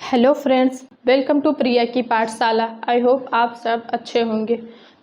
Hello friends, welcome to प्रिया की पाठशाला। I hope आप सब अच्छे होंगे।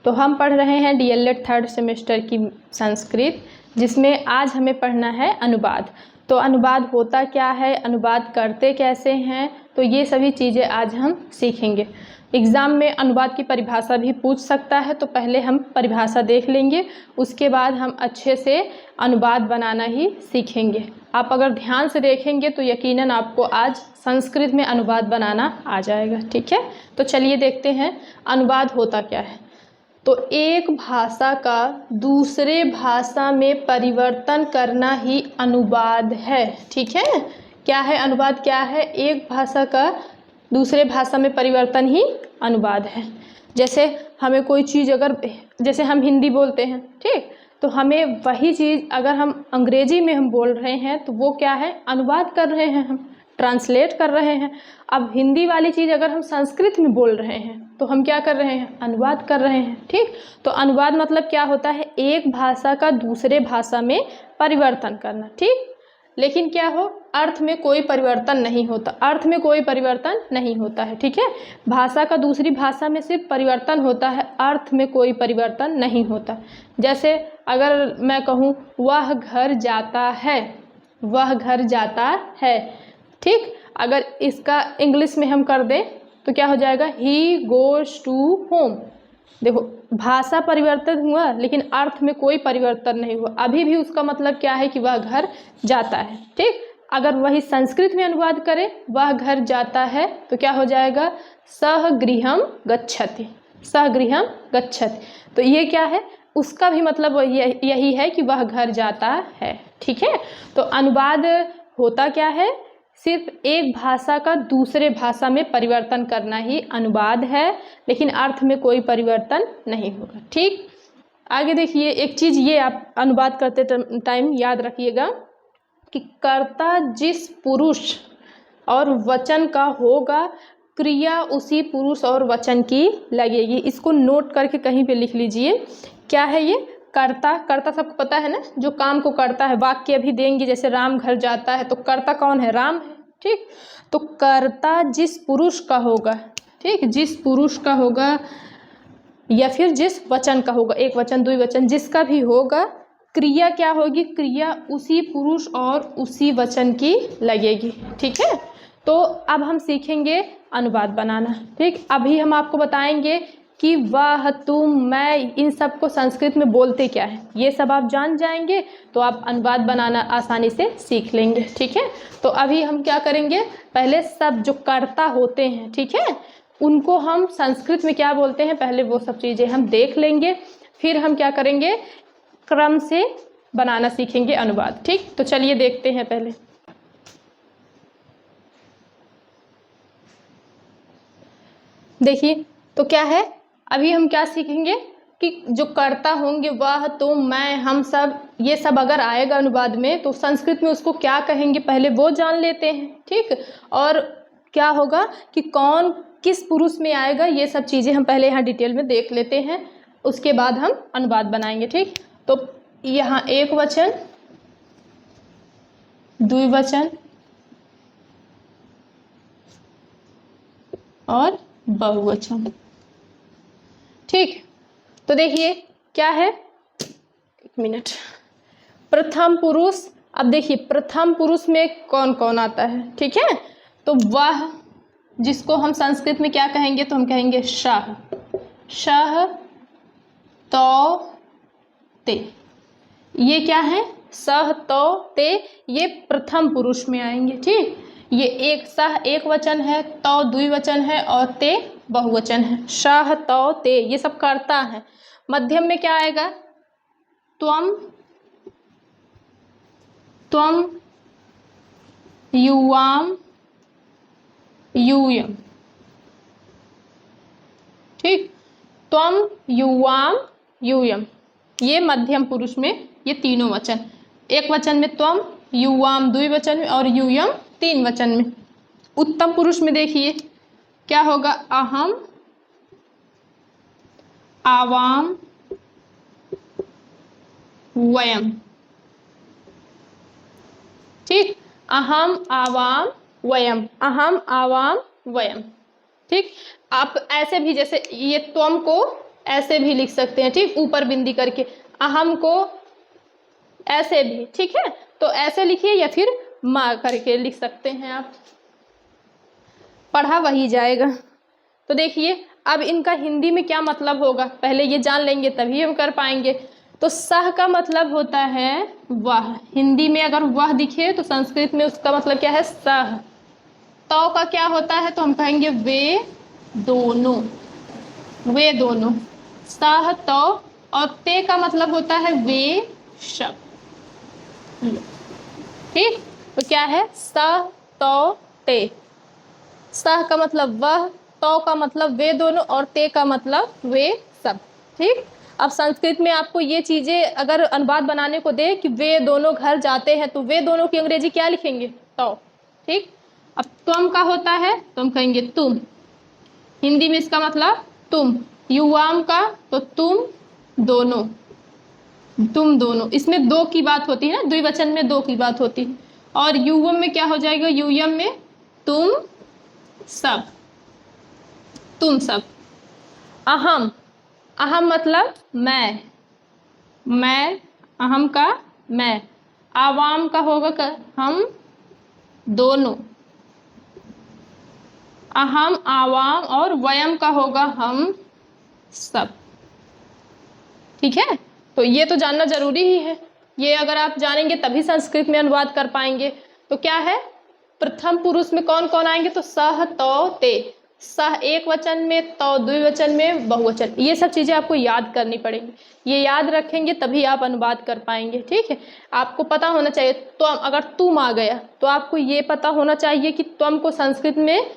तो हम पढ़ रहे हैं डीएलएड थर्ड सेमेस्टर की संस्कृत, जिसमें आज हमें पढ़ना है अनुवाद। तो अनुवाद होता क्या है, अनुवाद करते कैसे हैं, तो ये सभी चीज़ें आज हम सीखेंगे। एग्ज़ाम में अनुवाद की परिभाषा भी पूछ सकता है, तो पहले हम परिभाषा देख लेंगे, उसके बाद हम अच्छे से अनुवाद बनाना ही सीखेंगे। आप अगर ध्यान से देखेंगे तो यकीनन आपको आज संस्कृत में अनुवाद बनाना आ जाएगा। ठीक है, तो चलिए देखते हैं अनुवाद होता क्या है। तो एक भाषा का दूसरे भाषा में परिवर्तन करना ही अनुवाद है। ठीक है, क्या है अनुवाद, क्या है? एक भाषा का दूसरे भाषा में परिवर्तन ही अनुवाद है। जैसे हमें कोई चीज़ अगर, जैसे हम हिंदी बोलते हैं, ठीक, तो हमें वही चीज़ अगर हम अंग्रेजी में हम बोल रहे हैं तो वो क्या है, अनुवाद कर रहे हैं, हम ट्रांसलेट कर रहे हैं। अब हिंदी वाली चीज़ अगर हम संस्कृत में बोल रहे हैं तो हम क्या कर रहे हैं, अनुवाद कर रहे हैं। ठीक, तो अनुवाद मतलब क्या होता है, एक भाषा का दूसरे भाषा में परिवर्तन करना। ठीक, लेकिन क्या हो, अर्थ में कोई परिवर्तन नहीं होता, अर्थ में कोई परिवर्तन नहीं होता है। ठीक है, भाषा का दूसरी भाषा में सिर्फ परिवर्तन होता है, अर्थ में कोई परिवर्तन नहीं होता। जैसे अगर मैं कहूँ वह घर जाता है, वह घर जाता है, ठीक, अगर इसका इंग्लिश में हम कर दें तो क्या हो जाएगा, ही गोज टू होम। देखो, भाषा परिवर्तित हुआ लेकिन अर्थ में कोई परिवर्तन नहीं हुआ, अभी भी उसका मतलब क्या है कि वह घर जाता है। ठीक, अगर वही संस्कृत में अनुवाद करें वह घर जाता है तो क्या हो जाएगा, सह गृहम गच्छति, सह गृहम गच्छति। तो ये क्या है, उसका भी मतलब यही है कि वह घर जाता है। ठीक है, तो अनुवाद होता क्या है, सिर्फ एक भाषा का दूसरे भाषा में परिवर्तन करना ही अनुवाद है, लेकिन अर्थ में कोई परिवर्तन नहीं होगा। ठीक, आगे देखिए, एक चीज़ ये आप अनुवाद करते टाइम याद रखिएगा कि कर्ता जिस पुरुष और वचन का होगा, क्रिया उसी पुरुष और वचन की लगेगी। इसको नोट करके कहीं पे लिख लीजिए। क्या है ये, कर्ता? कर्ता सबको पता है ना, जो काम को करता है। वाक्य अभी देंगे, जैसे राम घर जाता है तो कर्ता कौन है, राम है। ठीक, तो कर्ता जिस पुरुष का होगा, ठीक, जिस पुरुष का होगा या फिर जिस वचन का होगा, एक वचन द्विवचन जिसका भी होगा, क्रिया क्या होगी, क्रिया उसी पुरुष और उसी वचन की लगेगी। ठीक है, तो अब हम सीखेंगे अनुवाद बनाना। ठीक, अभी हम आपको बताएंगे कि वह, तुम, मैं, इन सब को संस्कृत में बोलते क्या है, ये सब आप जान जाएंगे तो आप अनुवाद बनाना आसानी से सीख लेंगे। ठीक है, तो अभी हम क्या करेंगे, पहले सब जो कर्ता होते हैं, ठीक है, उनको हम संस्कृत में क्या बोलते हैं, पहले वो सब चीज़ें हम देख लेंगे, फिर हम क्या करेंगे, क्रम से बनाना सीखेंगे अनुवाद। ठीक, तो चलिए देखते हैं पहले। देखिए, तो क्या है, अभी हम क्या सीखेंगे कि जो कर्ता होंगे, वह, तुम, मैं, हम सब, ये सब अगर आएगा अनुवाद में तो संस्कृत में उसको क्या कहेंगे, पहले वो जान लेते हैं। ठीक, और क्या होगा कि कौन किस पुरुष में आएगा, ये सब चीज़ें हम पहले यहाँ डिटेल में देख लेते हैं, उसके बाद हम अनुवाद बनाएंगे। ठीक, तो यहाँ एक वचन, द्विवचन और बहुवचन। ठीक, तो देखिए क्या है, एक मिनट, प्रथम पुरुष। अब देखिए प्रथम पुरुष में कौन कौन आता है। ठीक है, तो वह, जिसको हम संस्कृत में क्या कहेंगे, तो हम कहेंगे शह, शह, तो, ते। ये क्या है, सह, तो, ते, ये प्रथम पुरुष में आएंगे। ठीक, ये एक सह एक वचन है, तो द्विवचन है और ते बहुवचन है। शह, तो, ते, ये सब कर्ता है। मध्यम में क्या आएगा, त्वम, त्वम, युवाम, यूयम। ठीक, त्वम, युवाम, यूयम, ये मध्यम पुरुष में ये तीनों वचन, एक वचन में त्वम, युवाम द्विवचन में और यूयम तीन वचन में। उत्तम पुरुष में देखिए क्या होगा, अहम, आवाम, वयम। ठीक, अहम, आवाम, वयम, अहम, आवाम, वयम। ठीक, आप ऐसे भी, जैसे ये त्वम को ऐसे भी लिख सकते हैं, ठीक, ऊपर बिंदी करके, अहम को ऐसे भी, ठीक है, तो ऐसे लिखिए या फिर माँ करके लिख सकते हैं आप, पढ़ा वही जाएगा। तो देखिए अब इनका हिंदी में क्या मतलब होगा, पहले ये जान लेंगे तभी हम कर पाएंगे। तो सह का मतलब होता है वह, हिंदी में अगर वह दिखे तो संस्कृत में उसका मतलब क्या है, सह। तौ का क्या होता है, तो हम कहेंगे वे दोनों, वे दोनों, सह तौ। और ते का मतलब होता है वे सब। ठीक, तो क्या है, सह तौ ते। सह का मतलब वह, तौ का मतलब वे दोनों, और ते का मतलब वे सब। ठीक, अब संस्कृत में आपको ये चीजें अगर अनुवाद बनाने को दे कि वे दोनों घर जाते हैं, तो वे दोनों की अंग्रेजी क्या लिखेंगे, तौ। ठीक, अब तुम का होता है तो हम कहेंगे तुम, हिंदी में इसका मतलब तुम। युवाम का तो तुम दोनों, तुम दोनों, इसमें दो की बात होती है ना, द्विवचन में दो की बात होती है। और युवम में क्या हो जाएगा, यूयम में तुम सब, तुम सब। अहम, अहम मतलब मैं, मैं, अहम का मैं। आवाम का होगा हम दोनों, अहम आवाम। और वयम का होगा हम सब। ठीक है, तो ये तो जानना जरूरी ही है, ये अगर आप जानेंगे तभी संस्कृत में अनुवाद कर पाएंगे। तो क्या है, प्रथम पुरुष में कौन कौन आएंगे, तो सह तौ ते, सह एक वचन में, तौ द्विवचन में, बहुवचन। ये सब चीजें आपको याद करनी पड़ेंगी, ये याद रखेंगे तभी आप अनुवाद कर पाएंगे। ठीक है, आपको पता होना चाहिए, तो अगर तुम आ गया तो आपको ये पता होना चाहिए कि त्वम को संस्कृत में,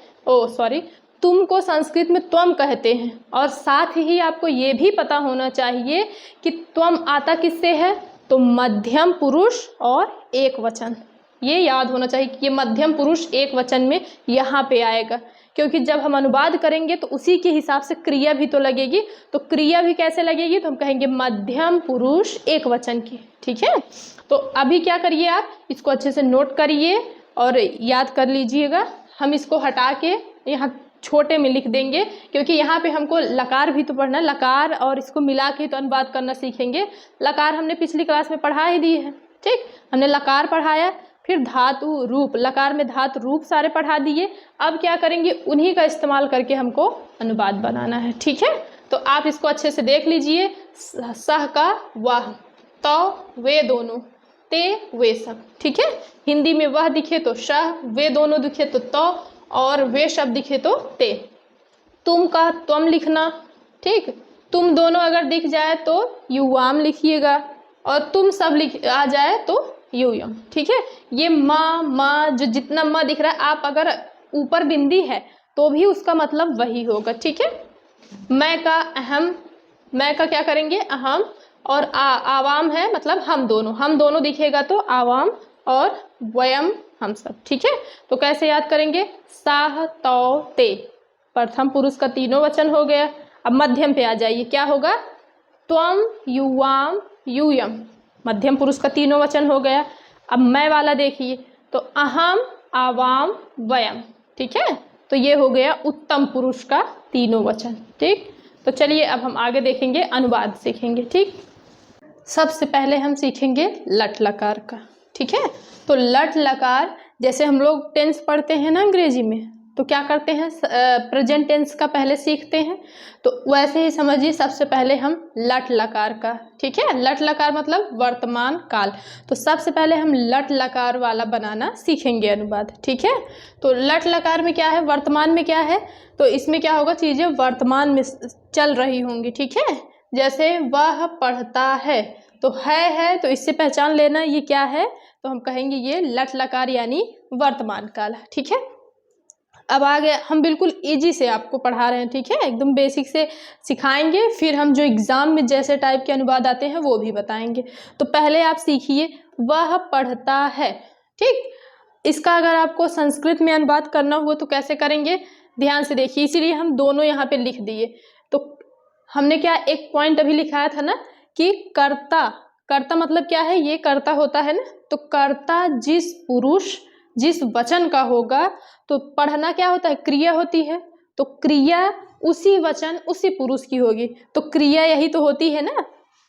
तुम को संस्कृत में त्वम कहते हैं। और साथ ही आपको ये भी पता होना चाहिए कि त्वम आता किससे है, तो मध्यम पुरुष और एक वचन। ये याद होना चाहिए कि ये मध्यम पुरुष एक वचन में यहाँ पे आएगा, क्योंकि जब हम अनुवाद करेंगे तो उसी के हिसाब से क्रिया भी तो लगेगी। तो क्रिया भी कैसे लगेगी, तो हम कहेंगे मध्यम पुरुष एक वचन की। ठीक है, तो अभी क्या करिए, आप इसको अच्छे से नोट करिए और याद कर लीजिएगा। हम इसको हटा के यहाँ छोटे में लिख देंगे, क्योंकि यहाँ पे हमको लकार भी तो पढ़ना है, लकार और इसको मिला के तो अनुवाद करना सीखेंगे। लकार हमने पिछली क्लास में पढ़ा ही दी है। ठीक, हमने लकार पढ़ाया, फिर धातु रूप, लकार में धातु रूप सारे पढ़ा दिए। अब क्या करेंगे, उन्हीं का इस्तेमाल करके हमको अनुवाद बनाना है। ठीक है, तो आप इसको अच्छे से देख लीजिए। सह का वह, तौ वे दोनों, ते वे सब। ठीक है, हिंदी में वह दिखे तो सह, वे दोनों दिखे तो तौ, और वे शब्द दिखे तो ते। तुम का त्वम लिखना, ठीक, तुम दोनों अगर दिख जाए तो युवाम लिखिएगा, और तुम सब लिख आ जाए तो यूयम। ठीक है, ये माँ माँ जो जितना माँ दिख रहा है, आप अगर ऊपर बिंदी है तो भी उसका मतलब वही होगा। ठीक है, मैं का अहम, मैं का क्या करेंगे, अहम, और आवाम है मतलब हम दोनों दिखेगा तो आवाम, और वयम हम सब। ठीक है, तो कैसे याद करेंगे, साह तौ ते, प्रथम पुरुष का तीनों वचन हो गया। अब मध्यम पे आ जाइए, क्या होगा, त्वम युवाम यूयम, मध्यम पुरुष का तीनों वचन हो गया। अब मैं वाला देखिए, तो अहम आवाम वयम। ठीक है, तो ये हो गया उत्तम पुरुष का तीनों वचन। ठीक, तो चलिए अब हम आगे देखेंगे, अनुवाद सीखेंगे। ठीक, सबसे पहले हम सीखेंगे लट लकार का। ठीक है, तो लट लकार, जैसे हम लोग टेंस पढ़ते हैं ना अंग्रेजी में, तो क्या करते हैं, प्रेजेंट टेंस का पहले सीखते हैं, तो वैसे ही समझिए सबसे पहले हम लट लकार का। ठीक है, लट लकार मतलब वर्तमान काल, तो सबसे पहले हम लट लकार वाला बनाना सीखेंगे अनुवाद। ठीक है, तो लट लकार में क्या है, वर्तमान में क्या है, तो इसमें क्या होगा, चीजें वर्तमान में चल रही होंगी। ठीक है, जैसे वह पढ़ता है, तो है तो इससे पहचान लेना ये क्या है, तो हम कहेंगे ये लट लकार यानी वर्तमान काल। ठीक है, अब आगे हम बिल्कुल इजी से आपको पढ़ा रहे हैं। ठीक है, एकदम बेसिक से सिखाएंगे, फिर हम जो एग्जाम में जैसे टाइप के अनुवाद आते हैं वो भी बताएंगे। तो पहले आप सीखिए, वह पढ़ता है। ठीक, इसका अगर आपको संस्कृत में अनुवाद करना हुआ तो कैसे करेंगे, ध्यान से देखिए, इसीलिए हम दोनों यहाँ पे लिख दिए। तो हमने क्या एक पॉइंट अभी लिखाया था ना कि कर्ता, कर्ता मतलब क्या है, ये कर्ता होता है ना, तो कर्ता जिस पुरुष जिस वचन का होगा, तो पढ़ना क्या होता है, क्रिया होती है, तो क्रिया उसी वचन उसी पुरुष की होगी। तो क्रिया यही तो होती है ना,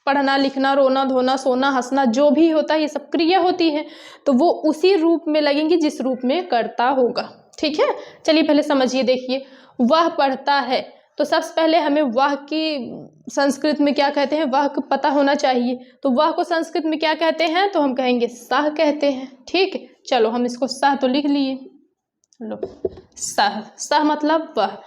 पढ़ना लिखना रोना धोना सोना हंसना जो भी होता है ये सब क्रिया होती है, तो वो उसी रूप में लगेंगी जिस रूप में कर्ता होगा। ठीक है, चलिए पहले समझिए, देखिए वह पढ़ता है, तो सबसे पहले हमें वह की संस्कृत में क्या कहते हैं, वह को पता होना चाहिए। तो वह को संस्कृत में क्या कहते हैं, तो हम कहेंगे सह कहते हैं। ठीक है, चलो हम इसको सह तो लिख लिए, लो सह, सह मतलब वह।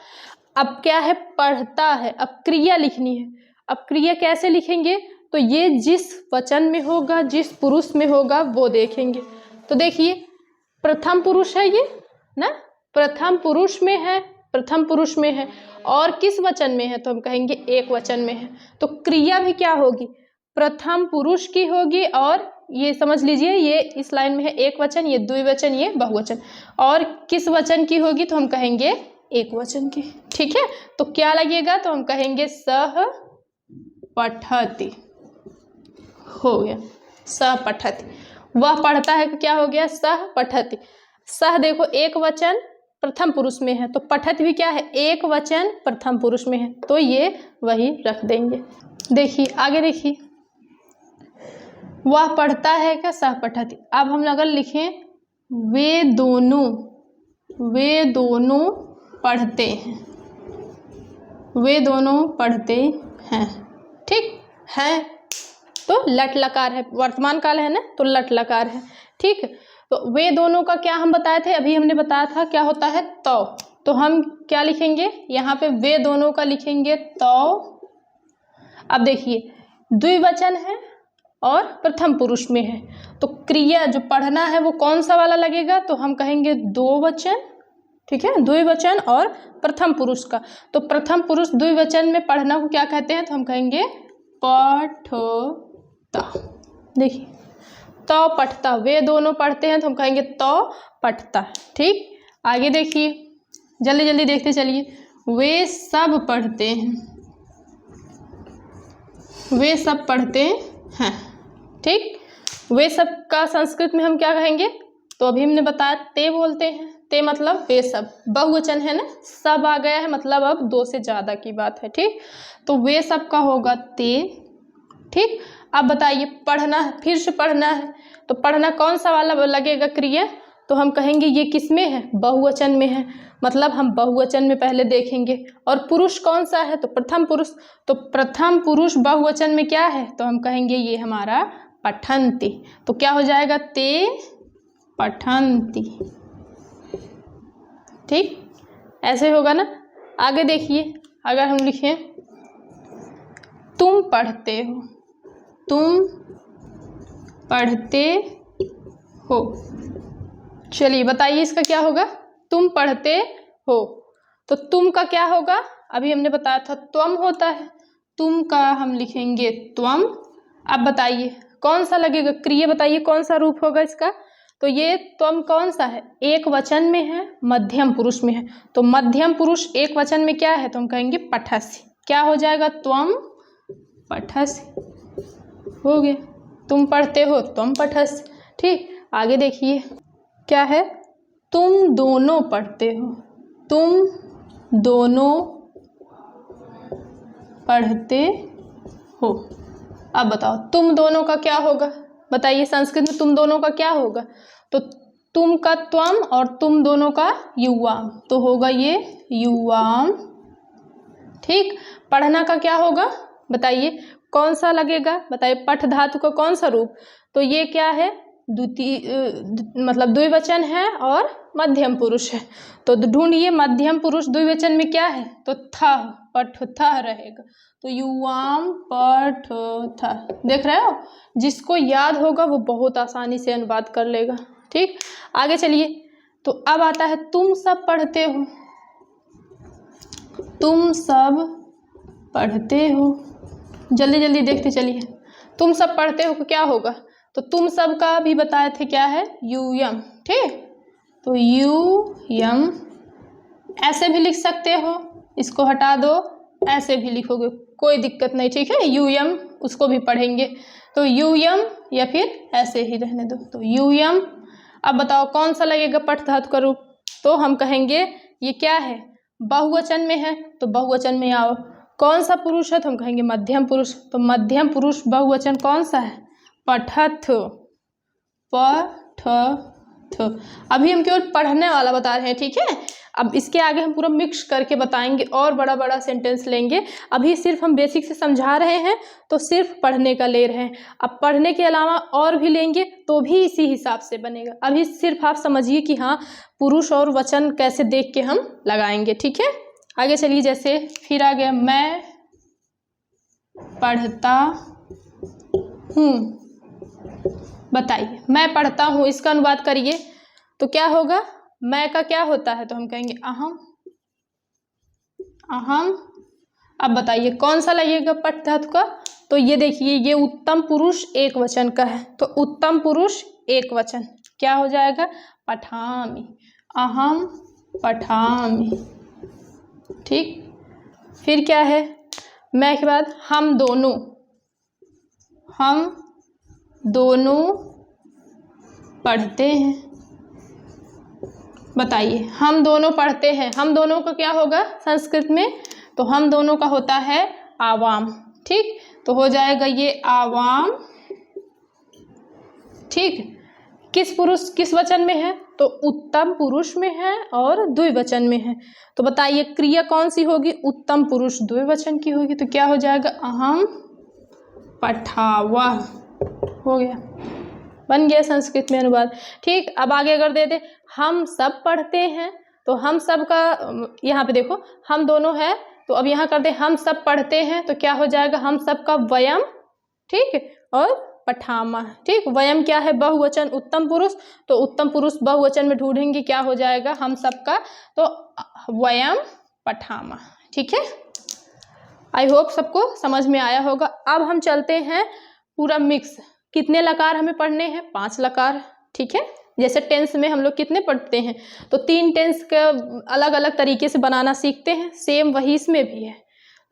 अब क्या है, पढ़ता है, अब क्रिया लिखनी है। अब क्रिया कैसे लिखेंगे, तो ये जिस वचन में होगा जिस पुरुष में होगा वो देखेंगे। तो देखिए प्रथम पुरुष है ये ना, प्रथम पुरुष में है, प्रथम पुरुष में है, और किस वचन में है, तो हम कहेंगे एक वचन में है। तो क्रिया भी क्या होगी, प्रथम पुरुष की होगी, और ये समझ लीजिए ये इस लाइन में है एक वचन, ये द्विवचन, ये बहुवचन, और किस वचन की होगी, तो हम कहेंगे एक वचन की। ठीक है, तो क्या लगेगा, तो हम कहेंगे सह पठति, हो गया सह पठति। वह पढ़ता है, क्या हो गया, सह पठति। सह देखो एक वचन प्रथम पुरुष में है, तो पठत भी क्या है, एक वचन प्रथम पुरुष में है, तो ये वही रख देंगे। देखिए आगे देखिए, वह पढ़ता है क्या, सह पठति। अब हम अगर लिखें वे दोनों पढ़ते हैं, वे दोनों पढ़ते हैं। ठीक है, तो लट लकार है, वर्तमान काल है ना, तो लट लकार है। ठीक, तो वे दोनों का क्या हम बताए थे, अभी हमने बताया था क्या होता है, तो हम क्या लिखेंगे यहाँ पे, वे दोनों का लिखेंगे तो। अब देखिए द्विवचन है और प्रथम पुरुष में है, तो क्रिया जो पढ़ना है वो कौन सा वाला लगेगा, तो हम कहेंगे दो वचन। ठीक है, द्विवचन और प्रथम पुरुष का, तो प्रथम पुरुष द्विवचन में पढ़ना को क्या कहते हैं, तो हम कहेंगे पठता। देखिए तो पढ़ता, वे दोनों पढ़ते हैं, तो हम कहेंगे तो पढ़ता। ठीक, आगे देखिए जल्दी जल्दी देखते चलिए, वे सब पढ़ते हैं, वे सब पढ़ते हैं। ठीक, वे सब का संस्कृत में हम क्या कहेंगे, तो अभी हमने बताया ते बोलते हैं, ते मतलब वे सब, बहुवचन है ना, सब आ गया है, मतलब अब दो से ज़्यादा की बात है। ठीक, तो वे सब का होगा ते। ठीक, अब बताइए पढ़ना, फिर से पढ़ना है, तो पढ़ना कौन सा वाला लगेगा क्रिया, तो हम कहेंगे ये किस में है, बहुवचन में है, मतलब हम बहुवचन में पहले देखेंगे। और पुरुष कौन सा है, तो प्रथम पुरुष, तो प्रथम पुरुष बहुवचन में क्या है, तो हम कहेंगे ये हमारा पठन्ति। तो क्या हो जाएगा, ते पठन्ति। ठीक, ऐसे होगा ना। आगे देखिए, अगर हम लिखें तुम पढ़ते हो, तुम पढ़ते हो, चलिए बताइए इसका क्या होगा, तुम पढ़ते हो, तो तुम का क्या होगा, अभी हमने बताया था त्वम होता है, तुम का हम लिखेंगे त्वम। अब बताइए कौन सा लगेगा क्रिया, बताइए कौन सा रूप होगा इसका, तो ये त्वम कौन सा है, एक वचन में है, मध्यम पुरुष में है, तो मध्यम पुरुष एक वचन में क्या है, तो हम कहेंगे पठसि। क्या हो जाएगा, त्वम पठसि, हो गया, तुम पढ़ते हो तुम पठसि। ठीक, आगे देखिए क्या है, तुम दोनों पढ़ते हो, तुम दोनों पढ़ते हो। अब बताओ तुम दोनों का क्या होगा, बताइए संस्कृत में तुम दोनों का क्या होगा, तो तुम का त्वम और तुम दोनों का युवाम, तो होगा ये युवाम। ठीक, पढ़ना का क्या होगा, बताइए कौन सा लगेगा, बताइए पठ धातु का कौन सा रूप, तो ये क्या है, द्वितीय मतलब द्विवचन है और मध्यम पुरुष है, तो ढूंढिए मध्यम पुरुष द्विवचन में क्या है, तो था, पठ था रहेगा, तो युवाम पठ था। देख रहे हो, जिसको याद होगा वो बहुत आसानी से अनुवाद कर लेगा। ठीक, आगे चलिए, तो अब आता है तुम सब पढ़ते हो, तुम सब पढ़ते हो, जल्दी जल्दी देखते चलिए, तुम सब पढ़ते हो क्या होगा, तो तुम सब का भी बताए थे क्या है, यूयम। ठीक, तो यूयम ऐसे भी लिख सकते हो, इसको हटा दो, ऐसे भी लिखोगे कोई दिक्कत नहीं। ठीक है, यूयम उसको भी पढ़ेंगे, तो यूयम या फिर ऐसे ही रहने दो, तो यूयम। अब बताओ कौन सा लगेगा पठ धातु का रूप? तो हम कहेंगे ये क्या है, बहुवचन में है, तो बहुवचन में आओ। कौन सा पुरुष है? तो हम कहेंगे मध्यम पुरुष। तो मध्यम पुरुष बहुवचन कौन सा है? पठथ, पठथ। अभी हम केवल पढ़ने वाला बता रहे हैं, ठीक है। अब इसके आगे हम पूरा मिक्स करके बताएंगे और बड़ा बड़ा सेंटेंस लेंगे। अभी सिर्फ हम बेसिक से समझा रहे हैं तो सिर्फ पढ़ने का ले रहे हैं। अब पढ़ने के अलावा और भी लेंगे तो भी इसी हिसाब से बनेगा। अभी सिर्फ आप समझिए कि हाँ पुरुष और वचन कैसे देख के हम लगाएंगे, ठीक है। आगे चलिए, जैसे फिर आ गया मैं पढ़ता हूँ। बताइए मैं पढ़ता हूँ, इसका अनुवाद करिए तो क्या होगा? मैं का क्या होता है? तो हम कहेंगे अहम, अहम। अब बताइए कौन सा लगेगा पठ धातु का? तो ये देखिए ये उत्तम पुरुष एक वचन का है, तो उत्तम पुरुष एक वचन क्या हो जाएगा? पठामि, अहम पठामि, ठीक। फिर क्या है? मैं के बाद हम दोनों, हम दोनों पढ़ते हैं। बताइए हम दोनों पढ़ते हैं, हम दोनों का क्या होगा संस्कृत में? तो हम दोनों का होता है आवाम, ठीक। तो हो जाएगा ये आवाम, ठीक। किस पुरुष किस वचन में है? तो उत्तम पुरुष में है और द्विवचन में है। तो बताइए क्रिया कौन सी होगी? उत्तम पुरुष द्विवचन की होगी, तो क्या हो जाएगा? अहम पठावः। हो गया, बन गया संस्कृत में अनुवाद, ठीक। अब आगे अगर दे दे हम सब पढ़ते हैं, तो हम सब का यहाँ पे देखो हम दोनों है, तो अब यहाँ कर दे हम सब पढ़ते हैं, तो क्या हो जाएगा? हम सब का वयम, ठीक, और पठामा, ठीक। वयम क्या है? बहुवचन उत्तम पुरुष, तो उत्तम पुरुष बहुवचन में ढूंढेंगे क्या हो जाएगा? हम सब का, तो वयम पठामा, ठीक है। आई होप सबको समझ में आया होगा। अब हम चलते हैं पूरा मिक्स। कितने लकार हमें पढ़ने हैं? 5 लकार, ठीक है। जैसे टेंस में हम लोग कितने पढ़ते हैं? तो 3 टेंस का अलग अलग तरीके से बनाना सीखते हैं, सेम वही इसमें भी है।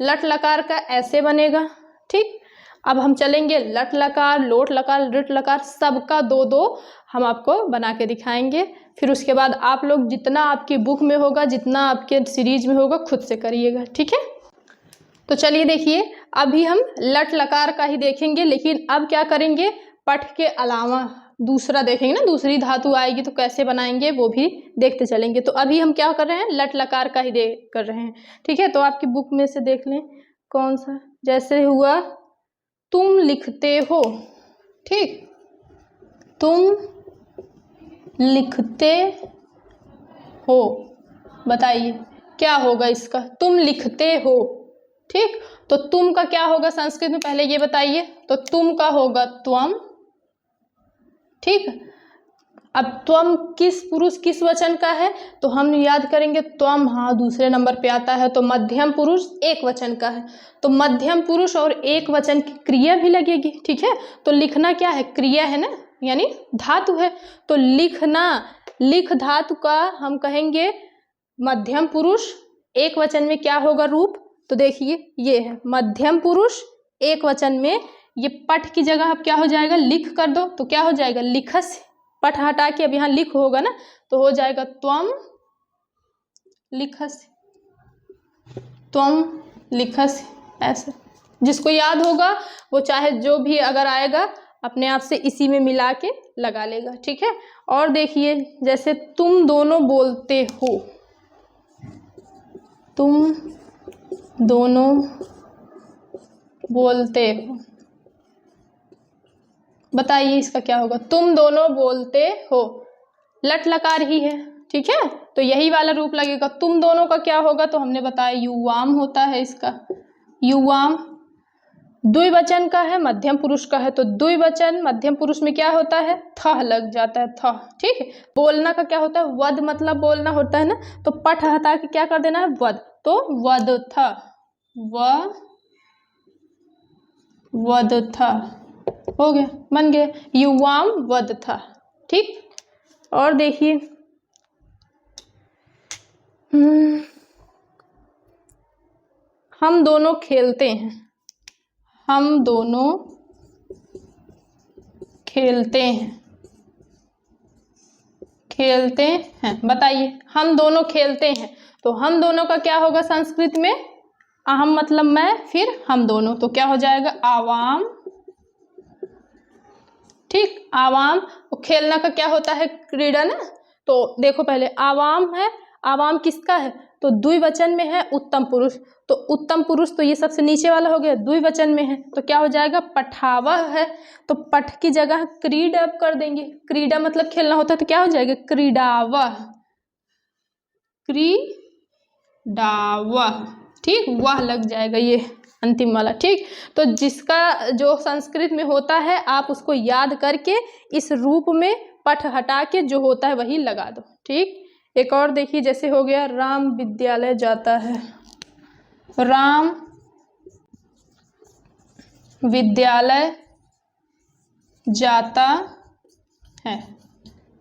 लट लकार का ऐसे बनेगा, ठीक। अब हम चलेंगे लट लकार, लोट लकार, रिट लकार, सबका 2-2 हम आपको बना के दिखाएंगे। फिर उसके बाद आप लोग जितना आपकी बुक में होगा, जितना आपके सीरीज में होगा, खुद से करिएगा, ठीक है। तो चलिए देखिए अभी हम लट लकार का ही देखेंगे, लेकिन अब क्या करेंगे? पठ के अलावा दूसरा देखेंगे ना, दूसरी धातु आएगी तो कैसे बनाएंगे वो भी देखते चलेंगे। तो अभी हम क्या कर रहे हैं? लट लकार का ही कर रहे हैं, ठीक है। तो आपकी बुक में से देख लें कौन सा, जैसे हुआ तुम लिखते हो, ठीक, तुम लिखते हो। बताइए क्या होगा इसका? तुम लिखते हो, ठीक। तो तुम का क्या होगा संस्कृत में? पहले ये बताइए। तो तुम का होगा त्वम, ठीक। अब त्वम किस पुरुष किस वचन का है? तो हम याद करेंगे त्वम, हाँ दूसरे नंबर पे आता है, तो मध्यम पुरुष एक वचन का है। तो मध्यम पुरुष और एक वचन की क्रिया भी लगेगी, ठीक है। तो लिखना क्या है? क्रिया है ना, यानी धातु है। तो लिखना, लिख धातु का हम कहेंगे मध्यम पुरुष एक वचन में क्या होगा रूप? तो देखिए ये है मध्यम पुरुष एक वचन में, ये पठ की जगह अब क्या हो जाएगा? लिख कर दो, तो क्या हो जाएगा? लिखस। पठ हटा के अब यहाँ लिख होगा ना, तो हो जाएगा त्वम लिखस, त्वम लिखस। ऐसे जिसको याद होगा वो चाहे जो भी अगर आएगा अपने आप से इसी में मिला के लगा लेगा, ठीक है। और देखिए जैसे तुम दोनों बोलते हो, तुम दोनों बोलते हो। बताइए इसका क्या होगा? तुम दोनों बोलते हो, लट लकार ही है, ठीक है। तो यही वाला रूप लगेगा। तुम दोनों का क्या होगा? तो हमने बताया युवाम होता है इसका, युवाम। द्विवचन का है, मध्यम पुरुष का है, तो द्विवचन मध्यम पुरुष में क्या होता है? थ लग जाता है, थ, ठीक है। बोलना का क्या होता है? वद, मतलब बोलना होता है ना, तो पठ हटा के क्या कर देना है? वद, तो वद थ, वद थ। हो गया, बन गया युवाम वद था, ठीक। और देखिए हम दोनों खेलते हैं, हम दोनों खेलते हैं। खेलते हैं। बताइए, हम दोनों खेलते हैं, तो हम दोनों का क्या होगा संस्कृत में? अहम मतलब मैं, फिर हम दोनों, तो क्या हो जाएगा? आवाम। ठीक, आवाम। खेलना का क्या होता है? क्रीड़ा ना। तो देखो पहले आवाम है, आवाम किसका है? तो द्विवचन में है, उत्तम पुरुष। तो उत्तम पुरुष तो ये सबसे नीचे वाला हो गया, द्विवचन में है, तो क्या हो जाएगा? पठावह है। तो पठ की जगह क्रीड़ा कर देंगे, क्रीड़ा मतलब खेलना होता है, तो क्या हो जाएगा? क्रीडावह, क्रीडावह। ठीक, वह लग जाएगा ये अंतिम वाला। ठीक, तो जिसका जो संस्कृत में होता है आप उसको याद करके इस रूप में पठ हटा के जो होता है वही लगा दो। ठीक, एक और देखिए, जैसे हो गया राम विद्यालय जाता है, राम विद्यालय जाता है।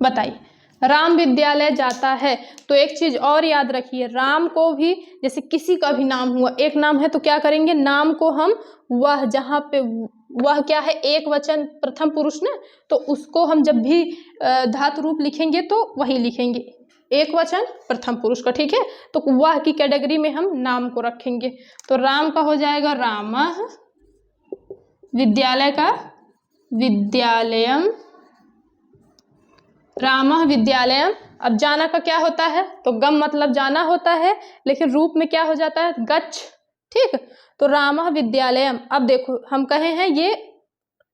बताइए, राम विद्यालय जाता है, तो एक चीज और याद रखिए, राम को भी जैसे किसी का भी नाम हुआ, एक नाम है तो क्या करेंगे? नाम को हम वह, जहाँ पे वह क्या है? एक वचन प्रथम पुरुष ना, तो उसको हम जब भी धातु रूप लिखेंगे तो वही लिखेंगे, एक वचन प्रथम पुरुष का। ठीक है, तो वह की कैटेगरी में हम नाम को रखेंगे। तो राम का हो जाएगा रामः, विद्यालय का विद्यालयम, रामः विद्यालयम। अब जाना का क्या होता है? तो गम मतलब जाना होता है, लेकिन रूप में क्या हो जाता है? गच्छ। ठीक, तो रामः विद्यालयम। अब देखो हम कहे हैं ये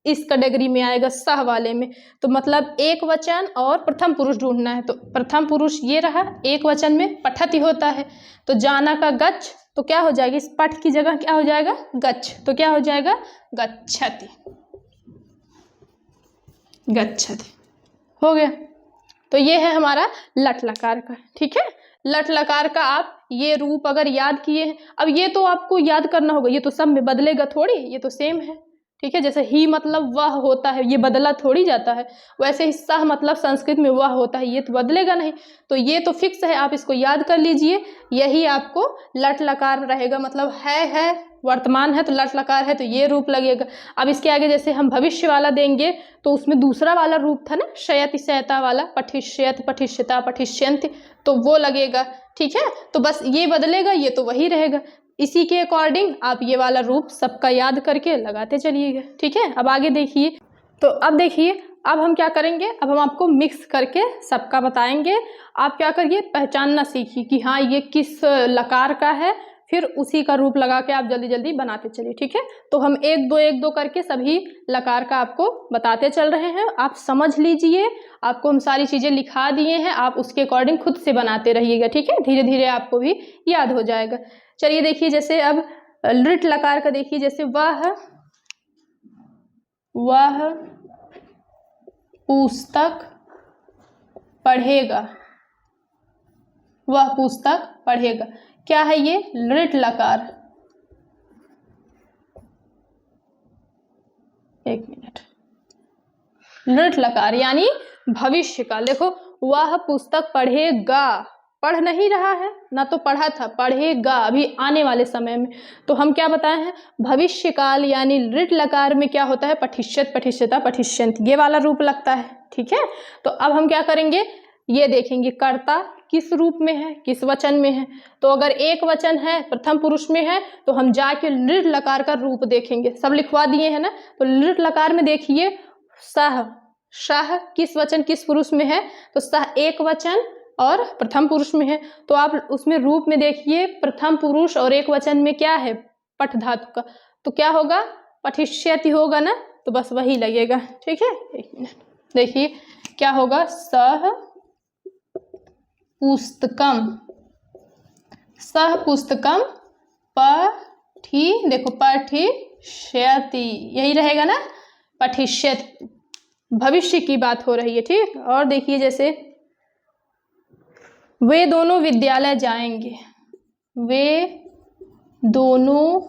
इस कैटेगरी में आएगा, सह वाले में, तो मतलब एक वचन और प्रथम पुरुष ढूंढना है। तो प्रथम पुरुष ये रहा, एक वचन में पठति होता है, तो जाना का गच्छ, तो क्या हो जाएगी? इस पठ की जगह क्या हो जाएगा? गच्छ, तो क्या हो जाएगा? गच्छति, गच्छति। हो गया। तो ये है हमारा लट लकार का। ठीक है, लट लकार का आप ये रूप अगर याद किए हैं, अब ये तो आपको याद करना होगा, ये तो सब में बदलेगा थोड़ी, ये तो सेम है। ठीक है, जैसे ही मतलब वह होता है, ये बदला थोड़ी जाता है, वैसे ही सह मतलब संस्कृत में वह होता है, ये तो बदलेगा नहीं, तो ये तो फिक्स है, आप इसको याद कर लीजिए। यही आपको लट लकार रहेगा, मतलब है वर्तमान है तो लट लकार है तो ये रूप लगेगा। अब इसके आगे जैसे हम भविष्य वाला देंगे तो उसमें दूसरा वाला रूप था ना, शयति शयता वाला, पठिष्यत पठिष्यता पठिष्यन्ति, तो वो लगेगा। ठीक है, तो बस ये बदलेगा, ये तो वही रहेगा। इसी के अकॉर्डिंग आप ये वाला रूप सबका याद करके लगाते चलिएगा। ठीक है, अब आगे देखिए। तो अब देखिए, अब हम क्या करेंगे? अब हम आपको मिक्स करके सबका बताएंगे। आप क्या करिए? पहचानना सीखिए कि हाँ ये किस लकार का है, फिर उसी का रूप लगा के आप जल्दी जल्दी बनाते चलिए। ठीक है, तो हम एक दो करके सभी लकार का आपको बताते चल रहे हैं, आप समझ लीजिए। आपको हम सारी चीज़ें लिखा दिए हैं, आप उसके अकॉर्डिंग खुद से बनाते रहिएगा। ठीक है, धीरे धीरे आपको भी याद हो जाएगा। चलिए देखिए, जैसे अब लृट लकार का देखिए, जैसे वह पुस्तक पढ़ेगा, वह पुस्तक पढ़ेगा, क्या है ये? लृट लकार। एक मिनट, लृट लकार यानी भविष्य का। देखो, वह पुस्तक पढ़ेगा, पढ़ नहीं रहा है ना, तो पढ़ा था, पढ़ेगा अभी आने वाले समय में, तो हम क्या बताए हैं? भविष्य काल यानी लृट लकार में क्या होता है? पठिष्यत पठिष्यता पठिष्यन्ति, ये वाला रूप लगता है। ठीक है, तो अब हम क्या करेंगे? ये देखेंगे कर्ता किस रूप में है, किस वचन में है। तो अगर एक वचन है, प्रथम पुरुष में है, तो हम जाके लृट लकार का रूप देखेंगे। सब लिखवा दिए हैं ना, तो लृट लकार में देखिए सह, शाह किस वचन किस पुरुष में है? तो सह एक वचन और प्रथम पुरुष में है, तो आप उसमें रूप में देखिए प्रथम पुरुष और एक वचन में क्या है? पठ धातु का, तो क्या होगा? पठिष्यति होगा ना, तो बस वही लगेगा। ठीक है, एक मिनट देखिए क्या होगा? सह पुस्तकम, सह पुस्तकम पठी, देखो पठिष्यति, यही रहेगा ना, पठिष्यति, भविष्य की बात हो रही है। ठीक, और देखिए जैसे वे दोनों विद्यालय जाएंगे, वे दोनों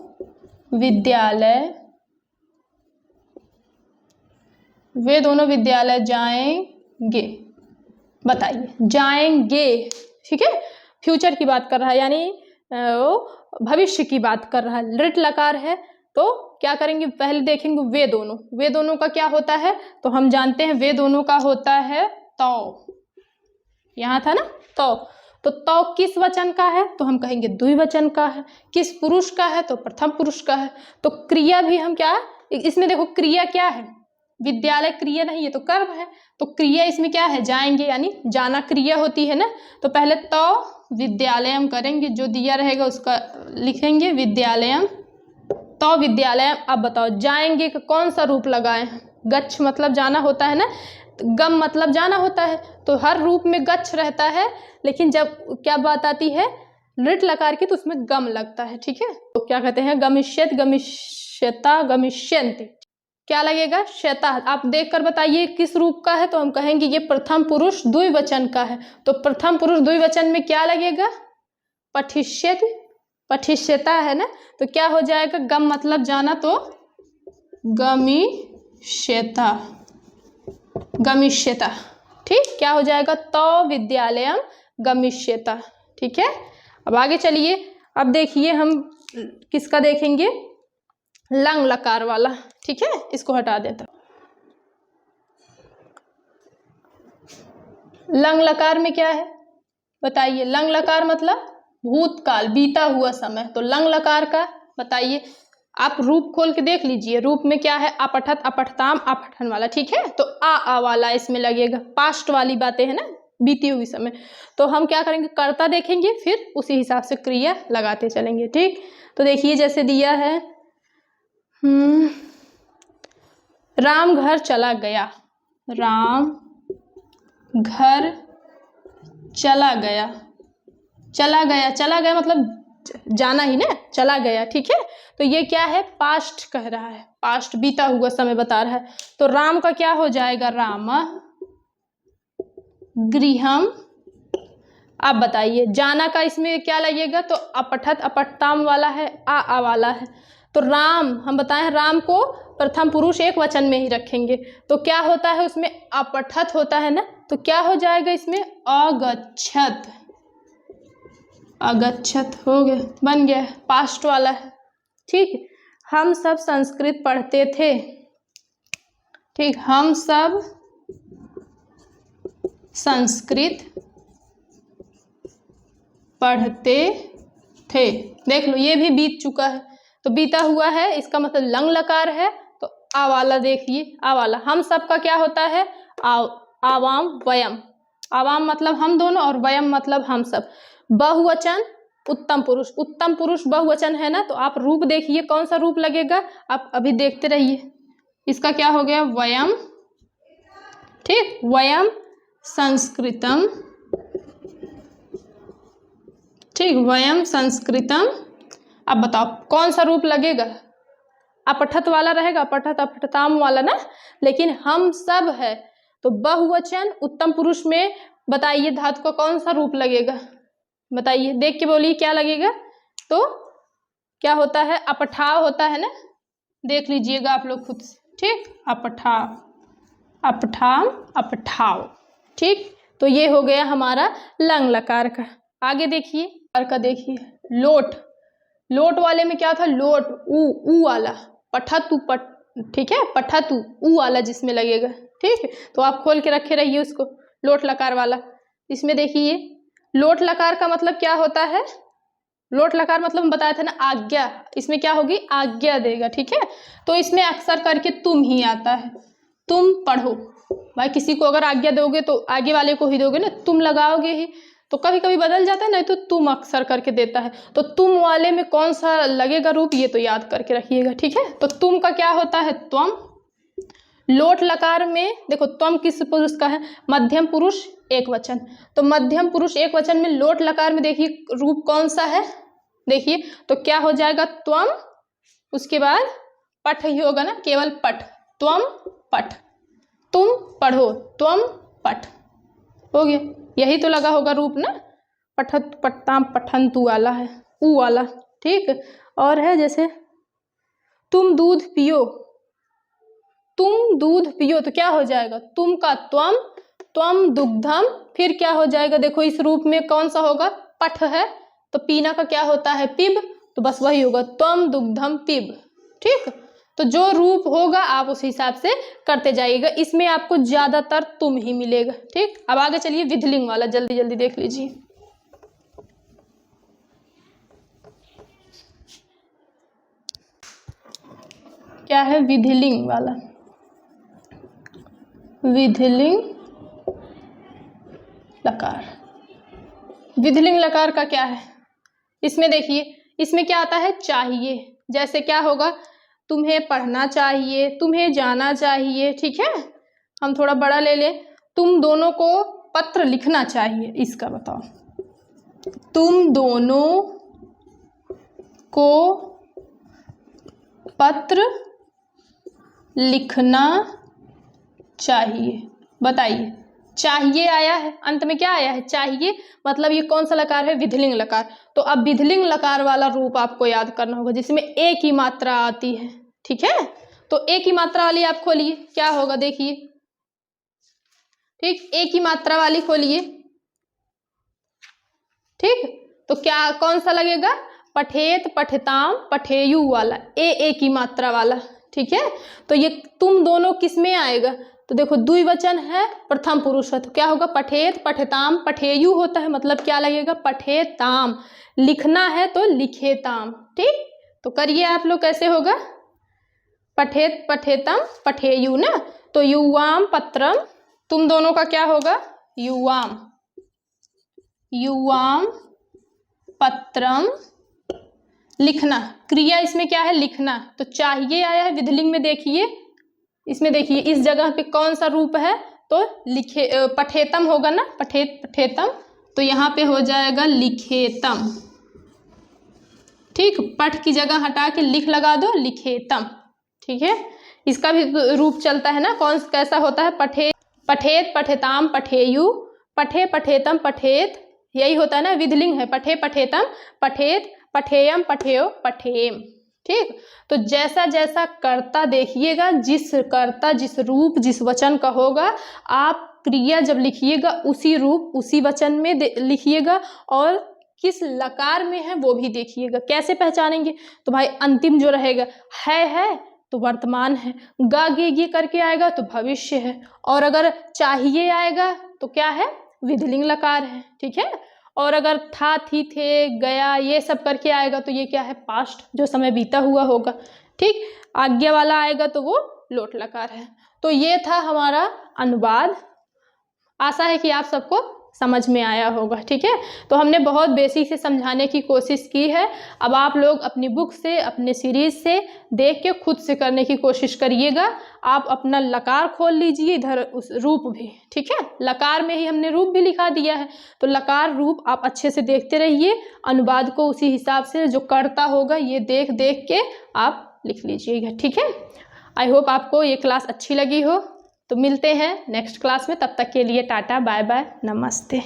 विद्यालय जाएंगे। बताइए, जाएंगे। ठीक है, फ्यूचर की बात कर रहा है, यानी वो भविष्य की बात कर रहा है। लृट लकार है तो क्या करेंगे? पहले देखेंगे वे दोनों का क्या होता है, तो हम जानते हैं वे दोनों का होता है तौ। यहाँ था ना तो तौ किस वचन का है, तो हम कहेंगे द्विवचन का है। किस पुरुष का है, तो प्रथम पुरुष का है। तो क्रिया भी हम क्या, इसमें देखो क्रिया क्या है, विद्यालय क्रिया नहीं है तो कर्म है, तो क्रिया इसमें क्या है, जाएंगे, यानी जाना क्रिया होती है ना। तो पहले तो विद्यालयम करेंगे, जो दिया रहेगा उसका लिखेंगे विद्यालयम, तो विद्यालयम। अब बताओ जाएंगे का कौन सा रूप लगाएं, गच्छ मतलब जाना होता है ना, गम मतलब जाना होता है, तो हर रूप में गच्छ रहता है, लेकिन जब क्या बात आती है लृट लकार की तो उसमें गम लगता है, ठीक है। तो क्या कहते हैं, गमिष्यत, गमिष्यता, गमिष्यन्ति, क्या लगेगा, शता। आप देखकर बताइए किस रूप का है, तो हम कहेंगे ये प्रथम पुरुष द्विवचन का है। तो प्रथम पुरुष द्विवचन में क्या लगेगा, पठिष्यत, पठिष्यता है ना, तो क्या हो जाएगा, गम मतलब जाना, तो गमिष्यता, गमिष्यता, ठीक। क्या हो जाएगा, तो विद्यालयम गमिष्यता, ठीक है। अब आगे चलिए, अब देखिए हम किसका देखेंगे, लंग लकार वाला, ठीक है, इसको हटा देता। लंग लकार में क्या है बताइए, लंग लकार मतलब भूतकाल, बीता हुआ समय। तो लंग लकार का बताइए, आप रूप खोल के देख लीजिए, रूप में क्या है, अपठत, अपठताम, अपठन वाला, ठीक है। तो आ वाला इसमें लगेगा, पास्ट वाली बातें है ना, बीती हुई समय। तो हम क्या करेंगे, कर्ता देखेंगे, फिर उसी हिसाब से क्रिया लगाते चलेंगे, ठीक। तो देखिए जैसे दिया है, राम घर चला गया, राम घर चला गया, चला गया, चला गया मतलब जाना ही ना, चला गया, ठीक है। तो ये क्या है, पास्ट कह रहा है, पास्ट बीता हुआ समय बता रहा है। तो राम का क्या हो जाएगा, राम गृहम। आप बताइए जाना का इसमें क्या लगेगा, तो अपठत, अपठताम वाला है, आ वाला है। तो राम हम बताएं, राम को प्रथम पुरुष एक वचन में ही रखेंगे, तो क्या होता है उसमें अपठत होता है ना, तो क्या हो जाएगा इसमें, अगच्छत, अगच्छत हो गया, बन गया, पास्ट वाला है, ठीक। हम सब संस्कृत पढ़ते थे, ठीक, हम सब संस्कृत पढ़ते थे। देख लो ये भी बीत चुका है, तो बीता हुआ है, इसका मतलब लंग लकार है। तो आ वाला देखिए, आ वाला हम सब का क्या होता है, आवाम वयम, आवाम मतलब हम दोनों और वयम मतलब हम सब। बहुवचन उत्तम पुरुष, उत्तम पुरुष बहुवचन है ना, तो आप रूप देखिए कौन सा रूप लगेगा, आप अभी देखते रहिए। इसका क्या हो गया, वयम, ठीक, वयम संस्कृतम, ठीक, वयम संस्कृतम। अब बताओ कौन सा रूप लगेगा, अपठत वाला रहेगा, अपठत अपठताम वाला ना, लेकिन हम सब है तो बहुवचन उत्तम पुरुष में बताइए धातु का कौन सा रूप लगेगा, बताइए, देख के बोलिए क्या लगेगा। तो क्या होता है, अपठाव होता है ना, देख लीजिएगा आप लोग खुद से, ठीक, अपठाव, अपठाम, अपठाव, ठीक। तो ये हो गया हमारा लंग लकार का। आगे देखिए का, देखिए लोट, लोट वाले में क्या था, लोट ऊ वाला, पठतु पट, ठीक है, पठतु ऊ वाला जिसमें लगेगा, ठीक है। तो आप खोल के रखे रहिए उसको, लोट लकार वाला। इसमें देखिए लोट लकार का मतलब क्या होता है, लोट लकार मतलब बताया था ना आज्ञा, इसमें क्या होगी, आज्ञा देगा, ठीक है। तो इसमें अक्सर करके तुम ही आता है, तुम पढ़ो, भाई किसी को अगर आज्ञा दोगे तो आगे वाले को ही दोगे ना, तुम लगाओगे ही, तो कभी कभी बदल जाता है, नहीं तो तुम अक्सर करके देता है। तो तुम वाले में कौन सा लगेगा रूप, ये तो याद करके रखिएगा, ठीक है। तो तुम का क्या होता है, त्वम। लोट लकार में देखो त्वम किस पुरुष का है, मध्यम पुरुष एक वचन, तो मध्यम पुरुष एक वचन में लोट लकार में देखिए रूप कौन सा है, देखिए तो क्या हो जाएगा, त्वम, उसके बाद पठ ही होगा ना, केवल पठ, त्वम पठ, तुम पढ़ो, त्वम पठ, हो गया, यही तो लगा होगा रूप ना, पठत पठताम पठंतु वाला है, ऊ वाला, ठीक। और है जैसे तुम दूध पियो, तुम दूध पियो, तो क्या हो जाएगा, तुम का त्वम, त्वम दुग्धम, फिर क्या हो जाएगा, देखो इस रूप में कौन सा होगा, पठ है, तो पीना का क्या होता है, पिब, तो बस वही होगा, त्वम दुग्धम पिब, ठीक। तो जो रूप होगा आप उस हिसाब से करते जाइएगा, इसमें आपको ज़्यादातर तुम ही मिलेगा। ठीक, अब आगे चलिए विधिलिंग वाला जल्दी जल्दी देख लीजिए। क्या है विधिलिंग वाला? विधिलिंग लकार। विधिलिंग लकार का क्या है? इसमें देखिए, इसमें क्या आता है? चाहिए। जैसे क्या होगा? तुम्हें पढ़ना चाहिए, तुम्हें जाना चाहिए। ठीक है, हम थोड़ा बड़ा ले लें, तुम दोनों को पत्र लिखना चाहिए। इसका बताओ, तुम दोनों को पत्र लिखना चाहिए। बताइए, चाहिए आया है, अंत में क्या आया है? चाहिए, मतलब ये कौन सा लकार है? विधिलिंग लकार। तो अब विधिलिंग लकार वाला रूप आपको याद करना होगा जिसमें ए की मात्रा आती है। ठीक है, तो ए की मात्रा वाली आप खोलिए, क्या होगा देखिए। ठीक, ए की मात्रा वाली खोलिए। ठीक, तो क्या कौन सा लगेगा? पठेत, पठिताम, पठेयु वाला, ए की मात्रा वाला। ठीक है, तो ये तुम दोनों किस में आएगा? तो देखो द्विवचन है, प्रथम पुरुष है, तो क्या होगा? पठेत, पठिताम, पठेयु होता है, मतलब क्या लगेगा? पठेताम। लिखना है तो लिखेताम। ठीक, तो करिए आप लोग, कैसे होगा? पठेत, पठेतम, पठेयु ना, तो युवाम पत्रम, तुम दोनों का क्या होगा? युवाम, युवाम पत्रम। लिखना, क्रिया इसमें क्या है? लिखना। तो चाहिए आया है विधिलिंग में, देखिए इसमें, देखिए इस जगह पे कौन सा रूप है? तो लिखे, पठेतम होगा ना, पठेत, पठेतम, तो यहाँ पे हो जाएगा लिखेतम। ठीक, पठ की जगह हटा के लिख लगा दो, लिखेतम। ठीक है, इसका भी रूप चलता है ना, कौन कैसा होता है? पठेत, पठेताम, पठेयु, पठे, पठेतम, पठेत, यही होता है ना, विधिलिंग है। पठे, पठेतम, पठेत, पठेयम, पठेयो, पठेम। ठीक, तो जैसा जैसा कर्ता देखिएगा, जिस कर्ता, जिस रूप, जिस वचन का होगा, आप क्रिया जब लिखिएगा उसी रूप, उसी वचन में लिखिएगा, और किस लकार में है वो भी देखिएगा। कैसे पहचानेंगे? तो भाई अंतिम जो रहेगा है तो वर्तमान है, गा गे करके आएगा तो भविष्य है, और अगर चाहिए आएगा तो क्या है? विधिलिंग लकार है। ठीक है, और अगर था, थी, थे, गया, ये सब करके आएगा तो ये क्या है? पास्ट, जो समय बीता हुआ होगा। ठीक, आज्ञा वाला आएगा तो वो लोट लकार है। तो ये था हमारा अनुवाद। आशा है कि आप सबको समझ में आया होगा। ठीक है, तो हमने बहुत बेसिक से समझाने की कोशिश की है। अब आप लोग अपनी बुक से, अपने सीरीज से देख के खुद से करने की कोशिश करिएगा। आप अपना लकार खोल लीजिए, इधर उस रूप भी। ठीक है, लकार में ही हमने रूप भी लिखा दिया है, तो लकार रूप आप अच्छे से देखते रहिए। अनुवाद को उसी हिसाब से जो करता होगा ये देख देख के आप लिख लीजिएगा। ठीक है, आई होप आपको ये क्लास अच्छी लगी हो। तो मिलते हैं नेक्स्ट क्लास में, तब तक के लिए टाटा, बाय बाय, नमस्ते।